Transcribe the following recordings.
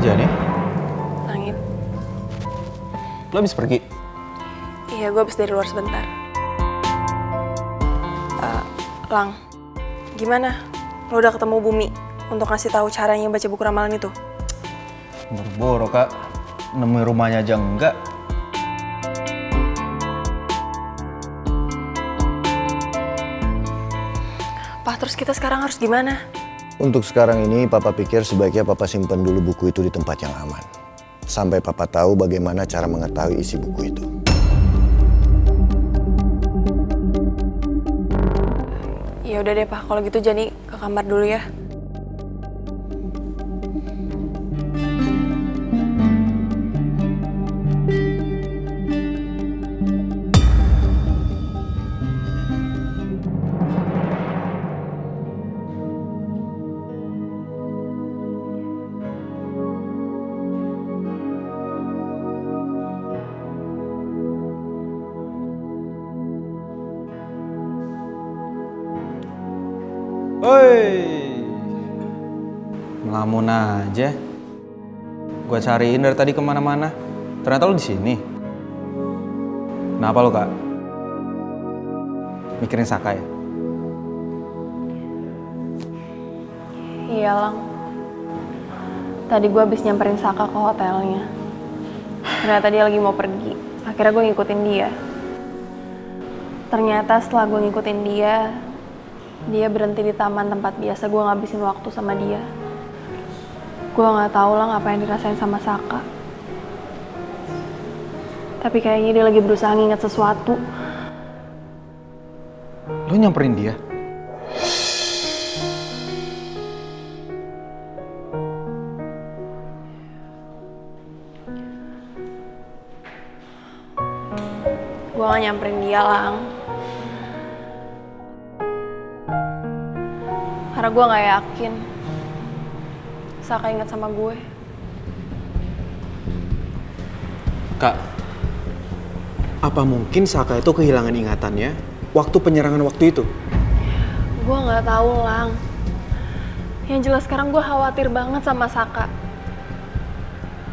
Jani, Langit. lo habis pergi? Iya, gue habis dari luar sebentar. Lang, gimana? Lo udah ketemu Bumi untuk ngasih tahu caranya baca buku ramalan itu? Boro-boro kak, nemuin rumahnya aja enggak. Pak, terus kita sekarang harus gimana? Untuk sekarang ini, Papa pikir sebaiknya Papa simpan dulu buku itu di tempat yang aman. Sampai Papa tahu bagaimana cara mengetahui isi buku itu. Ya udah deh, Pak. Kalau gitu Jani ke kamar dulu ya. Woi, ngelamun aja. Gua cariin dari tadi kemana-mana. Ternyata lo di sini. Kenapa lo kak? Mikirin Saka ya? Iya, Lang. Tadi gue habis nyamperin Saka ke hotelnya. Ternyata dia lagi mau pergi. Akhirnya gue ngikutin dia. Ternyata setelah gue ngikutin dia berhenti di taman tempat biasa gue ngabisin waktu sama dia. Gue nggak tahu Lang apa yang dirasain sama Saka. Tapi kayaknya dia lagi berusaha nginget sesuatu. Lo nyamperin dia? Gue gak nyamperin dia, Lang. Karena gue gak yakin Saka ingat sama gue. Kak, apa mungkin Saka itu kehilangan ingatannya waktu penyerangan waktu itu? Gue gak tahu, Lang. Yang jelas sekarang gue khawatir banget sama Saka.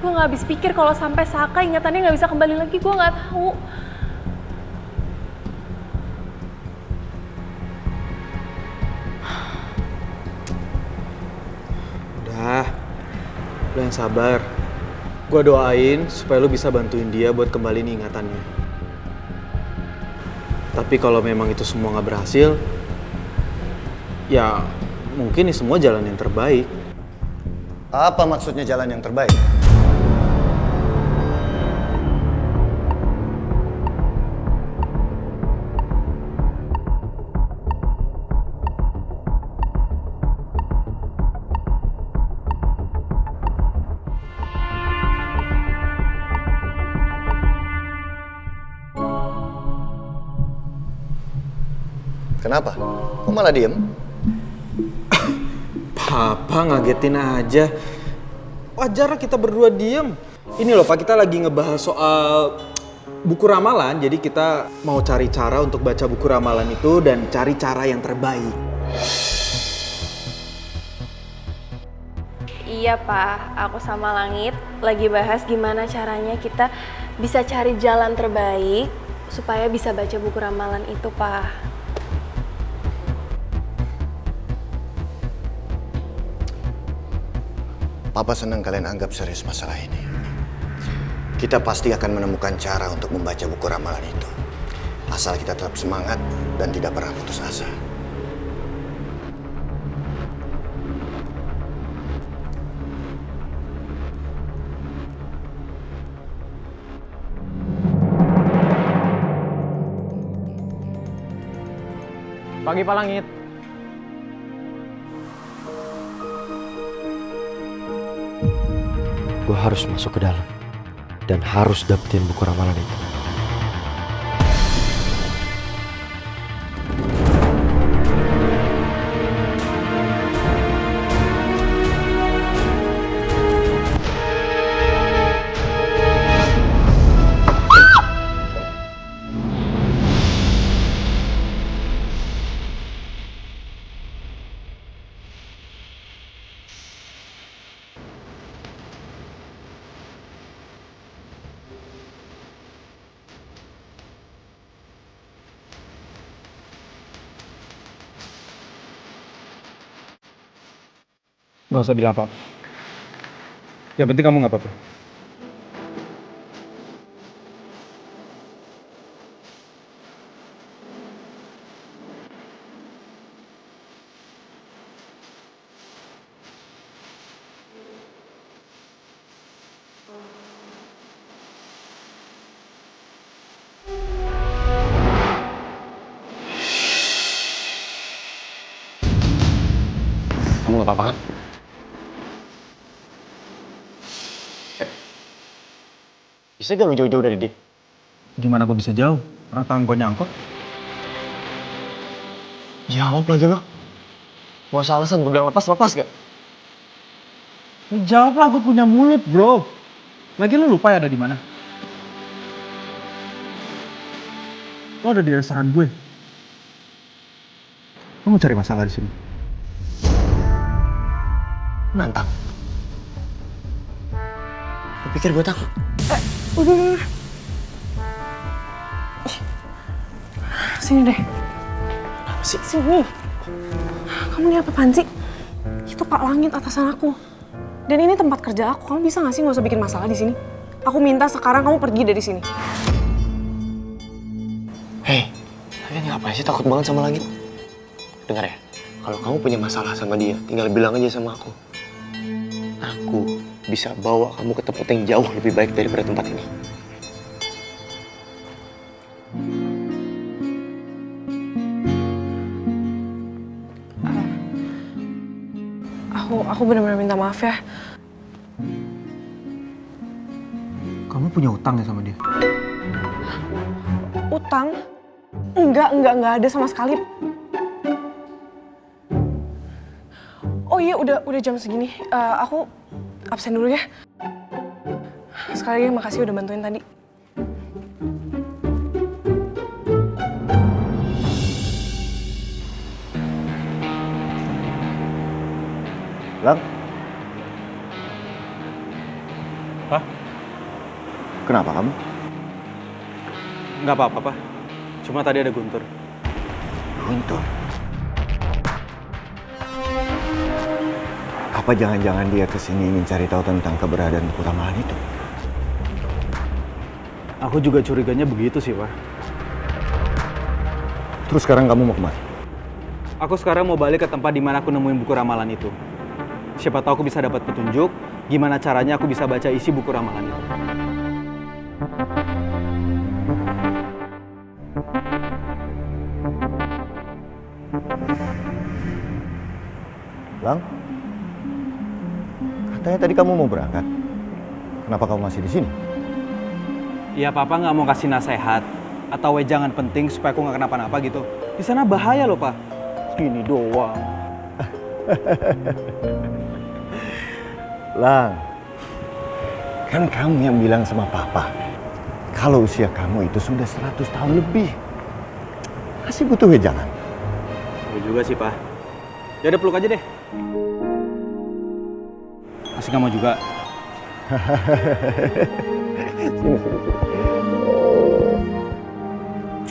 Gue gak habis pikir kalau sampai Saka ingatannya gak bisa kembali lagi. Gue gak tahu. Udah, lo yang sabar. Gua doain supaya lo bisa bantuin dia buat kembaliin ingatannya. Tapi kalau memang itu semua nggak berhasil, ya mungkin ini semua jalan yang terbaik. Apa maksudnya jalan yang terbaik? Kenapa? Kok malah diem? Papa ngagetin aja. Wajar kita berdua diem. Ini loh Pak, kita lagi ngebahas soal buku ramalan. Jadi kita mau cari cara untuk baca buku ramalan itu dan cari cara yang terbaik. Iya, Pak. Aku sama Langit lagi bahas gimana caranya kita bisa cari jalan terbaik supaya bisa baca buku ramalan itu, Pak. Papa senang kalian anggap serius masalah ini. Kita pasti akan menemukan cara untuk membaca buku ramalan itu. Asal kita tetap semangat dan tidak pernah putus asa. Pagi Pak Langit. Gue harus masuk ke dalam dan harus dapetin buku ramalan itu. Gak usah bilang apa-apa. Yang penting kamu gak apa-apa. Kamu gak apa-apa kan? Bisa gak lu jauh-jauh dari dia? Gimana gue bisa jauh? Orang tangan gue nyangkut. Jawab lagi lo. Gak usah alasan, gue bilang lepas gak? Jawab lah, gue punya mulut bro. Lagi lu lupa ya ada di mana? Lo ada di restoran gue. Lo mau cari masalah di sini? Nantang. Lu pikir gue takut? Udah. Sini deh. Apa sih? Sini. Kamu ini apaan sih? Itu Pak Langit atasan aku. Dan ini tempat kerja aku. Kamu bisa gak sih gak usah bikin masalah di sini? Aku minta sekarang kamu pergi dari sini. Hei, kalian ngapain sih takut banget sama Langit? Dengar ya, kalau kamu punya masalah sama dia, tinggal bilang aja sama aku. Aku bisa bawa kamu ke tempat yang jauh lebih baik daripada tempat ini. Aku benar-benar minta maaf ya. Kamu punya utang ya sama dia? Utang? Enggak ada sama sekali. Oh iya, udah jam segini. Aku absen dulu ya. Sekali lagi makasih udah bantuin tadi. Lang? Hah? Kenapa kamu? Nggak apa-apa, Pak. Cuma tadi ada Guntur. Guntur? Apa jangan-jangan dia kesini ingin cari tahu tentang keberadaan buku ramalan itu? Aku juga curiganya begitu sih, Pak. Terus sekarang kamu mau kemana? Aku sekarang mau balik ke tempat di mana aku nemuin buku ramalan itu. Siapa tahu aku bisa dapat petunjuk gimana caranya aku bisa baca isi buku ramalan itu. Lang? Katanya tadi kamu mau berangkat. Kenapa kamu masih di sini? Ya, Papa nggak mau kasih nasihat atau wejangan penting supaya aku nggak kenapa-napa gitu. Di sana bahaya loh, Pak. Gini doang. Lang, kan kamu yang bilang sama Papa kalau usia kamu itu sudah 100 tahun lebih. Masih butuh wejangan. Ya juga sih, Pak. Ya udah peluk aja deh. Masih nggak mau juga.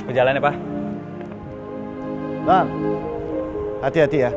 Berjalan ya, Pak. Lang, hati-hati ya.